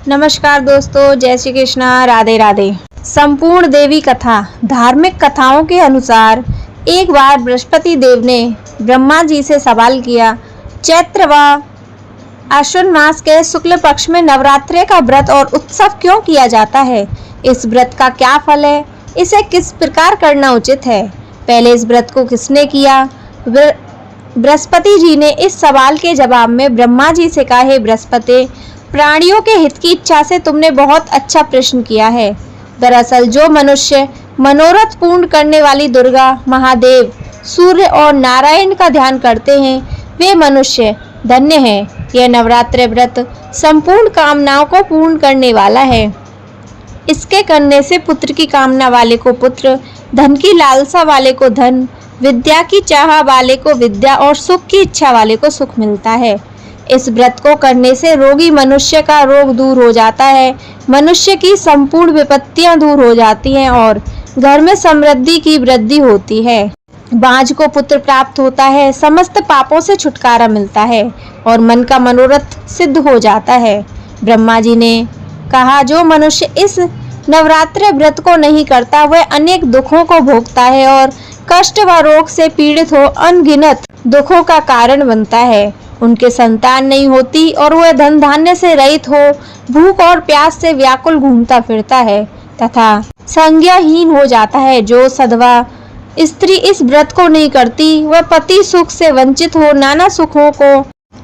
नमस्कार दोस्तों, जय श्री कृष्णा, राधे राधे। संपूर्ण देवी कथा। धार्मिक कथाओं के अनुसार एक बार बृहस्पति देव ने ब्रह्मा जी से सवाल किया, चैत्र व आश्विन मास के शुक्ल पक्ष में नवरात्रि का व्रत और उत्सव क्यों किया जाता है? इस व्रत का क्या फल है? इसे किस प्रकार करना उचित है? पहले इस व्रत को किसने किया? बृहस्पति जी ने इस सवाल के जवाब में ब्रह्मा जी से कहा, हे बृहस्पति, प्राणियों के हित की इच्छा से तुमने बहुत अच्छा प्रश्न किया है। दरअसल जो मनुष्य मनोरथ पूर्ण करने वाली दुर्गा, महादेव, सूर्य और नारायण का ध्यान करते हैं, वे मनुष्य धन्य हैं। यह नवरात्रि व्रत संपूर्ण कामनाओं को पूर्ण करने वाला है। इसके करने से पुत्र की कामना वाले को पुत्र, धन की लालसा वाले को धन, विद्या की चाह वाले को विद्या और सुख की इच्छा वाले को सुख मिलता है। इस व्रत को करने से रोगी मनुष्य का रोग दूर हो जाता है, मनुष्य की संपूर्ण विपत्तियां दूर हो जाती हैं और घर में समृद्धि की वृद्धि होती है। बाँझ को पुत्र प्राप्त होता है, समस्त पापों से छुटकारा मिलता है और मन का मनोरथ सिद्ध हो जाता है। ब्रह्मा जी ने कहा, जो मनुष्य इस नवरात्रि व्रत को नहीं करता वह अनेक दुखों को भोगता है और कष्ट व रोग से पीड़ित हो अनगिनत दुखों का कारण बनता है। उनके संतान नहीं होती और वह धन धान्य से रहित हो भूख और प्यास से व्याकुल घूमता फिरता है तथा संज्ञाहीन हो जाता है। जो सधवा स्त्री इस व्रत को नहीं करती वह पति सुख से वंचित हो नाना सुखों को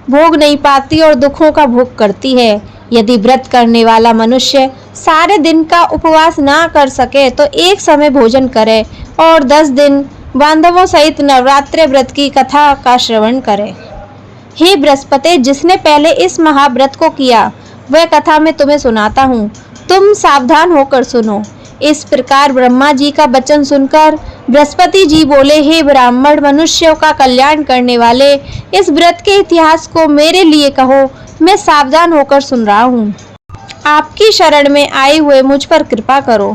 भोग नहीं पाती और दुखों का भोग करती है। यदि व्रत करने वाला मनुष्य सारे दिन का उपवास ना कर सके तो एक समय भोजन करे और 10 दिन बांधवों सहित नवरात्रि व्रत की कथा का श्रवण करे। हे बृहस्पति, जिसने पहले इस महाव्रत को किया वह कथा मैं तुम्हें सुनाता हूँ, तुम सावधान होकर सुनो। इस प्रकार ब्रह्मा जी का वचन सुनकर बृहस्पति जी बोले, हे ब्राह्मण, मनुष्यों का कल्याण करने वाले, इस व्रत के इतिहास को मेरे लिए कहो, मैं सावधान होकर सुन रहा हूँ। आपकी शरण में आए हुए मुझ पर कृपा करो।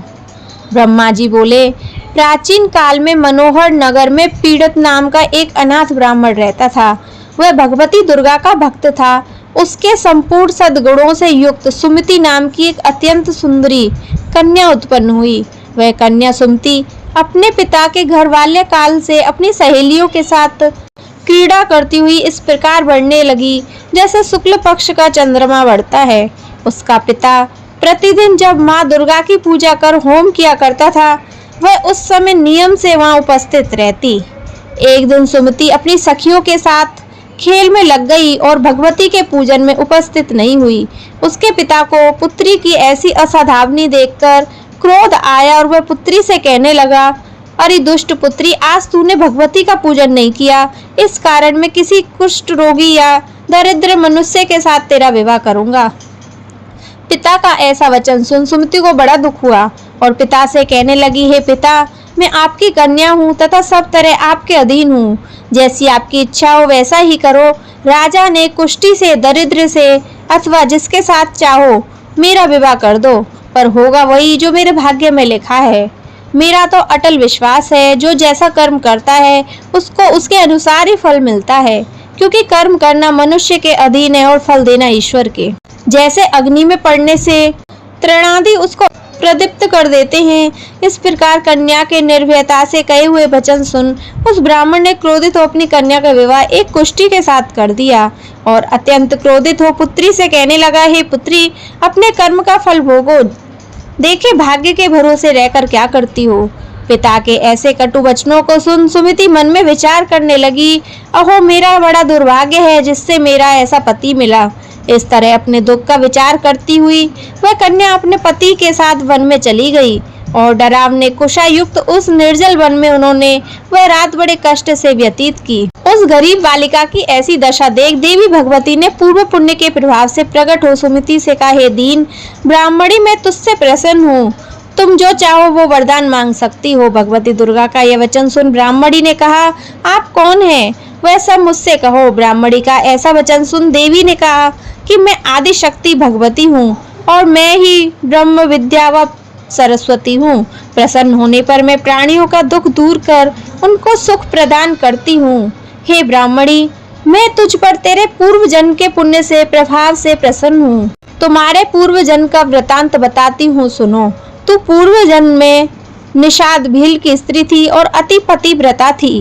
ब्रह्मा जी बोले, प्राचीन काल में मनोहर नगर में पीड़ित नाम का एक अनाथ ब्राह्मण रहता था। वह भगवती दुर्गा का भक्त था। उसके संपूर्ण सद्गुणों से युक्त सुमति नाम की एक अत्यंत सुंदरी कन्या उत्पन्न हुई। वह कन्या सुमति अपने पिता के घर वाले काल से अपनी सहेलियों के साथ क्रीड़ा करती हुई इस प्रकार बढ़ने लगी जैसे शुक्ल पक्ष का चंद्रमा बढ़ता है। उसका पिता प्रतिदिन जब माँ दुर्गा की पूजा कर होम किया करता था, वह उस समय नियम से वहाँ उपस्थित रहती। एक दिन सुमति अपनी सखियों के साथ खेल में लग गई और भगवती के पूजन में उपस्थित नहीं हुई। उसके पिता को पुत्री की ऐसी असावधानी देखकर क्रोध आया और वह पुत्री से कहने लगा, अरे दुष्ट पुत्री, आज तूने भगवती का पूजन नहीं किया, इस कारण मैं किसी कुष्ठ रोगी या दरिद्र मनुष्य के साथ तेरा विवाह करूंगा। पिता का ऐसा वचन सुन सुमति को बड़ा दुख हुआ और पिता से कहने लगी, हे पिता, मैं आपकी कन्या हूँ तथा सब तरह आपके अधीन हूँ। जैसी आपकी इच्छा हो वैसा ही करो। राजा ने कुष्ठी से, दरिद्र से अथवा जिसके साथ चाहो मेरा विवाह कर दो, पर होगा वही जो मेरे भाग्य में लिखा है। मेरा तो अटल विश्वास है, जो जैसा कर्म करता है उसको उसके अनुसार ही फल मिलता है, क्योंकि कर्म करना मनुष्य के अधीन है और फल देना ईश्वर के। जैसे अग्नि में पड़ने से तृणादि उसको प्रदीप्त कर देते हैं, इस प्रकार कन्या के निर्भयता से कहे हुए वचन सुन उस ब्राह्मण ने क्रोधित हो अपनी कन्या का विवाह एक कुष्ठी के साथ कर दिया और अत्यंत क्रोधित हो पुत्री से कहने लगा, हे पुत्री, अपने कर्म का फल भोगो, देखे भाग्य के भरोसे रहकर क्या करती हो। पिता के ऐसे कटु वचनों को सुन सुमति मन में विचार करने लगी, अहो मेरा बड़ा दुर्भाग्य है जिससे मेरा ऐसा पति मिला। इस तरह अपने दुख का विचार करती हुई वह कन्या अपने पति के साथ वन में चली गई और डरावने कुशायुक्त उस निर्जल वन में उन्होंने वह रात बड़े कष्ट से व्यतीत की। उस गरीब बालिका की ऐसी दशा देख देवी भगवती ने पूर्व पुण्य के प्रभाव से प्रकट हो सुमति से कहा, हे दीन ब्राह्मणी, मैं तुझसे प्रसन्न हूँ, तुम जो चाहो वो वरदान मांग सकती हो। भगवती दुर्गा का यह वचन सुन ब्राह्मणी ने कहा, आप कौन हैं? वह सब मुझसे कहो। ब्राह्मणी का ऐसा वचन सुन देवी ने कहा कि मैं आदि शक्ति भगवती हूँ और मैं ही ब्रह्म विद्या व सरस्वती हूँ। प्रसन्न होने पर मैं प्राणियों का दुख दूर कर उनको सुख प्रदान करती हूँ। हे ब्राह्मणी, मैं तुझ पर तेरे पूर्व जन्म के पुण्य से प्रभाव से प्रसन्न हूँ। तुम्हारे पूर्व जन्म का वृतांत बताती हूँ, सुनो। तू पूर्व जन्म में निषाद भील की स्त्री थी और अति पतिव्रता थी।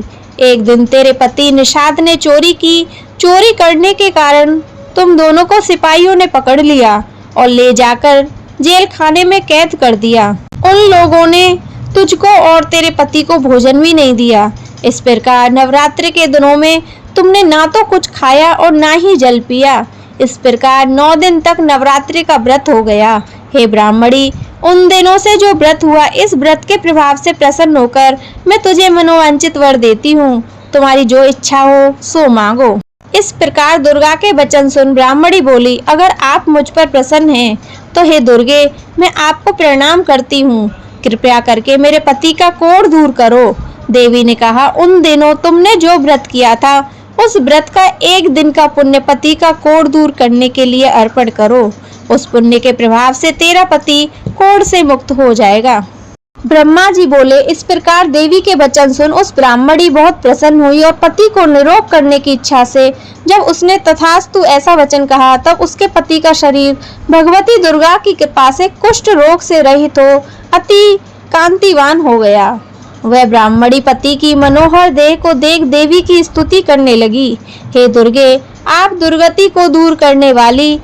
एक दिन तेरे पति निषाद ने चोरी की। चोरी करने के कारण तुम दोनों को सिपाहियों ने पकड़ लिया और ले जाकर जेल खाने में कैद कर दिया। उन लोगों ने तुझको और तेरे पति को भोजन भी नहीं दिया। इस प्रकार नवरात्रि के दिनों में तुमने ना तो कुछ खाया और ना ही जल पिया। इस प्रकार 9 दिन तक नवरात्रि का व्रत हो गया। हे ब्राह्मणी, उन दिनों से जो व्रत हुआ, इस व्रत के प्रभाव से प्रसन्न होकर मैं तुझे मनोवांछित वर देती हूँ। तुम्हारी जो इच्छा हो सो मांगो। इस प्रकार दुर्गा के वचन सुन ब्राह्मणी बोली, अगर आप मुझ पर प्रसन्न हैं तो हे दुर्गे, मैं आपको प्रणाम करती हूँ। कृपया करके मेरे पति का कोढ़ दूर करो। देवी ने कहा, उन दिनों तुमने जो व्रत किया था, उस व्रत का 1 दिन का पुण्य पति का कोढ़ दूर करने के लिए अर्पण करो। उस पुण्य के प्रभाव से तेरा पति कोढ़ से मुक्त हो जाएगा। ब्रह्मा जी बोले, इस प्रकार देवी के वचन सुन उस ब्राह्मणी बहुत प्रसन्न हुई और पति को निरोग करने की इच्छा से जब उसने तथास्तु ऐसा वचन कहा, तब उसके पति का शरीर भगवती दुर्गा की कृपा से कुष्ठ रोग से रहित हो अति कांतिवान हो गया। वह ब्राह्मणी पति की मनोहर देह को देख देवी की स्तुति करने लगी। हे दुर्गे, आप दुर्गति को दूर करने वाली,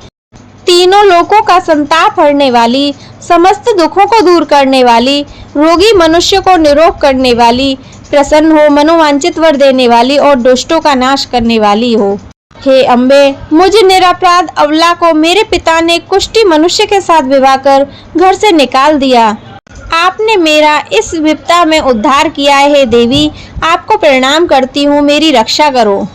तीनों लोकों का संताप हरने वाली, समस्त दुखों को दूर करने वाली, रोगी मनुष्य को निरोग करने वाली, प्रसन्न हो मनोवांछित वर देने वाली और दुष्टों का नाश करने वाली हो। हे अम्बे, मुझ निरपराध अबला को मेरे पिता ने कुष्ठी मनुष्य के साथ विवाह कर घर से निकाल दिया। आपने मेरा इस विपदा में उद्धार किया है। देवी, आपको प्रणाम करती हूँ, मेरी रक्षा करो।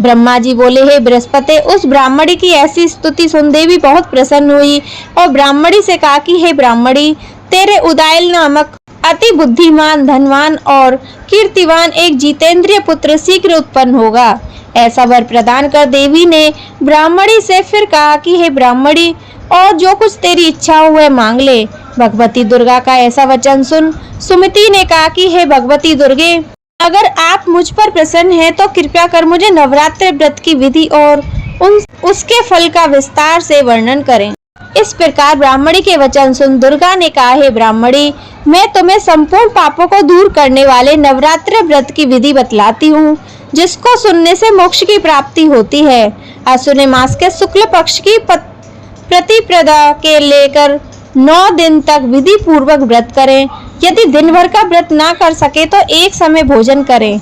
ब्रह्मा जी बोले, हे बृहस्पति, उस ब्राह्मणी की ऐसी स्तुति सुन देवी बहुत प्रसन्न हुई और ब्राह्मणी से कहा कि हे ब्राह्मणी, तेरे उदायल नामक अति बुद्धिमान, धनवान और कीर्तिवान एक जितेंद्रिय पुत्र शीघ्र उत्पन्न होगा। ऐसा वर प्रदान कर देवी ने ब्राह्मणी से फिर कहा कि हे ब्राह्मणी, और जो कुछ तेरी इच्छा हो वह मांग ले। भगवती दुर्गा का ऐसा वचन सुन सुमति ने कहा कि हे भगवती दुर्गे, अगर आप मुझ पर प्रसन्न हैं तो कृपया कर मुझे नवरात्रि व्रत की विधि और उसके फल का विस्तार से वर्णन करें। इस प्रकार ब्राह्मणी के वचन सुन दुर्गा ने कहा, हे ब्राह्मणी, मैं तुम्हें संपूर्ण पापों को दूर करने वाले नवरात्रि व्रत की विधि बतलाती हूँ, जिसको सुनने से मोक्ष की प्राप्ति होती है। आश्विन मास के शुक्ल पक्ष की प्रतिपदा के लेकर 9 दिन तक विधि पूर्वक व्रत करें। यदि दिन भर का व्रत ना कर सके तो एक समय भोजन करें।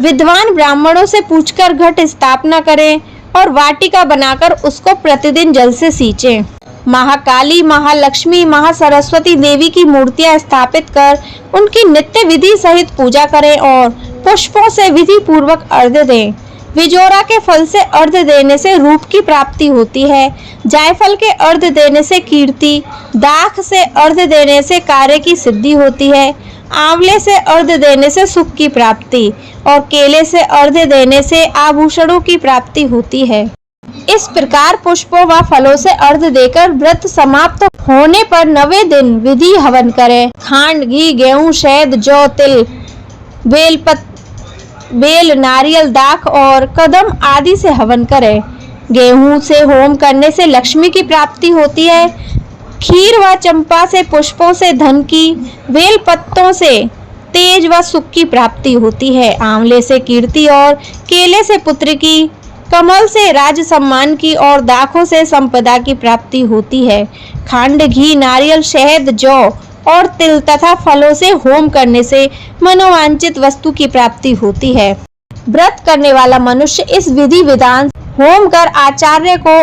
विद्वान ब्राह्मणों से पूछकर घट स्थापना करें और वाटिका बनाकर उसको प्रतिदिन जल से सींचें। महाकाली, महालक्ष्मी, महासरस्वती देवी की मूर्तियां स्थापित कर उनकी नित्य विधि सहित पूजा करें और पुष्पों से विधि पूर्वक अर्घ्य दें। विजोरा के फल से अर्घ्य देने से रूप की प्राप्ति होती है। जायफल के अर्घ्य देने से कीर्ति, दाख से अर्घ्य देने से कार्य की सिद्धि होती है, आंवले से अर्घ्य देने से सुख की प्राप्ति और केले से अर्घ्य देने से आभूषणों की प्राप्ति होती है। इस प्रकार पुष्पों व फलों से अर्घ्य देकर व्रत समाप्त होने पर 9वें दिन विधि हवन करें। खांड, घी, गेहूं, शहद, जौ, तिल, बेल, नारियल, दाख और कदम आदि से हवन करें। गेहूं से होम करने से लक्ष्मी की प्राप्ति होती है। खीर व चंपा से पुष्पों से धन की, बेल पत्तों से तेज व सुख की प्राप्ति होती है। आंवले से कीर्ति और केले से पुत्र की, कमल से राज सम्मान की और दाखों से संपदा की प्राप्ति होती है। खांड, घी, नारियल, शहद, जौ और तिल तथा फलों से होम करने से मनोवांछित वस्तु की प्राप्ति होती है। व्रत करने वाला मनुष्य इस विधि विधान होम कर आचार्य को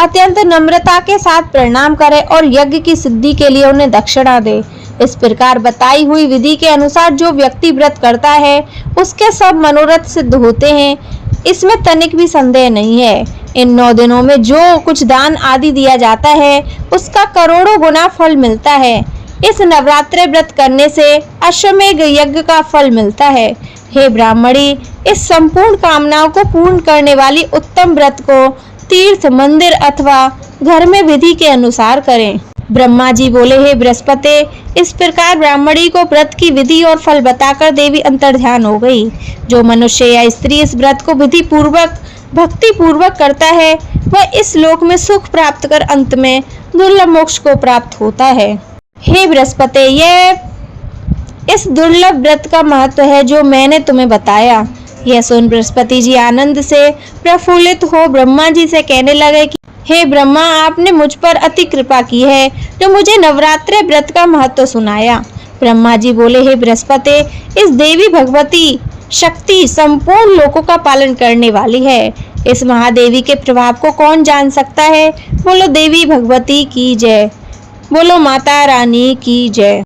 अत्यंत नम्रता के साथ प्रणाम करे और यज्ञ की सिद्धि के लिए उन्हें दक्षिणा दे। इस प्रकार बताई हुई विधि के अनुसार जो व्यक्ति व्रत करता है उसके सब मनोरथ सिद्ध होते हैं, इसमें तनिक भी संदेह नहीं है। इन 9 दिनों में जो कुछ दान आदि दिया जाता है उसका करोड़ों गुना फल मिलता है। इस नवरात्रि व्रत करने से अश्वमेघ यज्ञ का फल मिलता है। हे ब्राह्मणी, इस संपूर्ण कामनाओं को पूर्ण करने वाली उत्तम व्रत को तीर्थ, मंदिर अथवा घर में विधि के अनुसार करें। ब्रह्मा जी बोले, हे बृहस्पति, इस प्रकार ब्राह्मणी को व्रत की विधि और फल बताकर देवी अंतर्ध्यान हो गई। जो मनुष्य या स्त्री इस व्रत को विधि पूर्वक भक्ति पूर्वक करता है वह इस लोक में सुख प्राप्त कर अंत में दुर्लभ मोक्ष को प्राप्त होता है। हे बृहस्पति, यह इस दुर्लभ व्रत का महत्व है जो मैंने तुम्हें बताया। यह सुन बृहस्पति जी आनंद से प्रफुल्लित हो ब्रह्मा जी से कहने लगे कि हे ब्रह्मा, आपने मुझ पर अति कृपा की है जो मुझे नवरात्रि व्रत का महत्व सुनाया। ब्रह्मा जी बोले, हे बृहस्पति, इस देवी भगवती शक्ति संपूर्ण लोकों का पालन करने वाली है। इस महादेवी के प्रभाव को कौन जान सकता है? बोलो देवी भगवती की जय। बोलो माता रानी की जय।